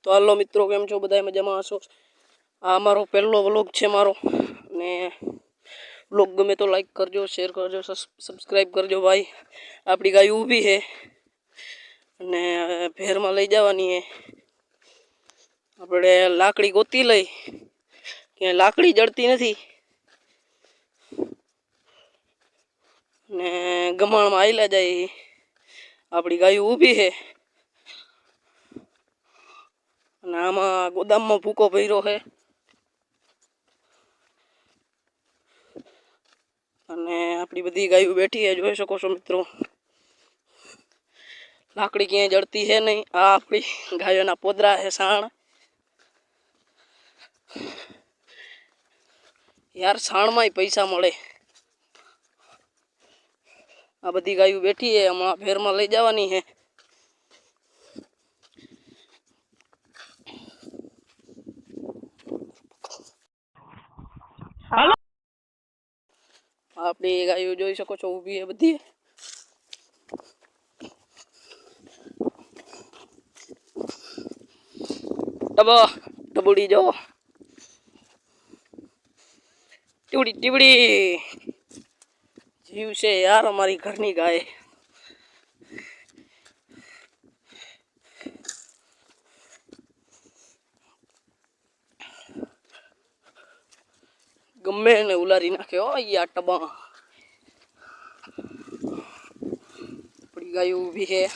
तो हालो मित्रों केम छो बधाय मजामां हशो। आ मारो पहलो व्लॉग छे मारो ने व्लॉग गमे तो लाइक करजो, शेर करजो, सब्सक्राइब करजो भाई। आपणी गाय ऊभी है ने भेर में लई जवानी है। आपणे लाकड़ी गोती लई के लाकड़ी जड़ती नथी ने गमाण में आईला जाए। आपणी गाय ऊभी है ने आमा गोदाम में भूको भर्यो है अने आपणी बधी गायो बैठी है। जोई शको छो मित्रों लाकड़ी क्यांय जड़ती है नहीं। आ आपणी गायोना पोदरा है साण। यार साण मांय पैसा मळे। आ बधी गायो बैठी है हमणां भेर में लई जवानी है। हालो आपणी गायो जोई शको छो ऊभी है बधी। टबो टबुड़ी जो टिवड़ी टिवड़ी जीव से यार हमारी घरनी गाय। गमे ने उलारी नाखे हो या टबा। अपनी गाय ऊभी है।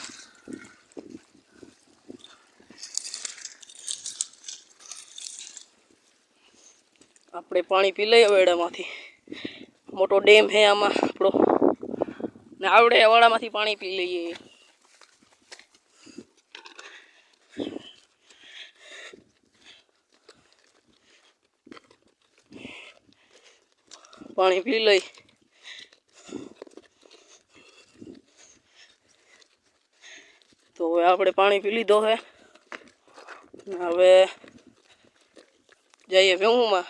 आपणे पानी पी लईए वेड़ामांथी। मोटो डेम है आमां आपणो ने आवड़े वाड़ामांथी पानी पी लईए। पानी पी लई तो हवे आपणे पानी पी लीधो है। हवे जाइए वेहूं में।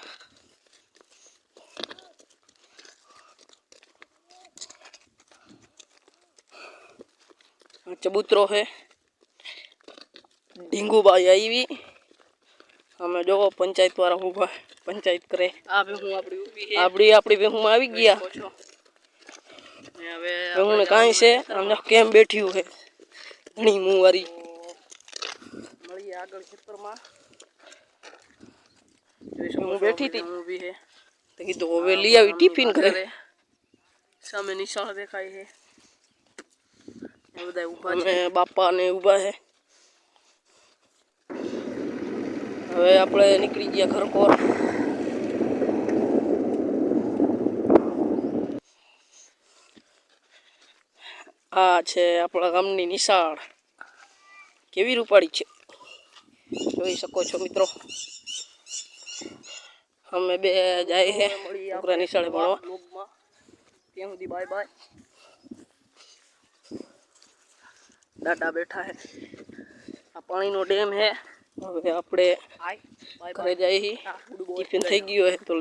चबूतरो है ढींगूबाई आई हमें जो पंचायत वाला उभा पंचायत करे। आपड़ी आपड़ी वेहूं में आवी गया। वेहूं ने काई से हम केम बैठी है घणी मुंह वाली मळी आगळ खेतर में वेहूं बैठी थी तो की तो हवे ली आवी टिफिन करे। सामे निशाळ देखाय है। बधाय उभा छे बापा ने उभा है। हवे आपणे निकળી ગયા घर को। आ छे आपणा गामनी निशाळ केवी रूपाड़ी छे જોઈ શકો છો મિત્રો। અમે બે જાય હે છોકરા નિશાળે ભણવા। ત્યાં સુધી બાય બાય। दादा बैठा है। आ पानी नो डेम है। हवे आपणे घरे जाई टिफिन थई गयो है तो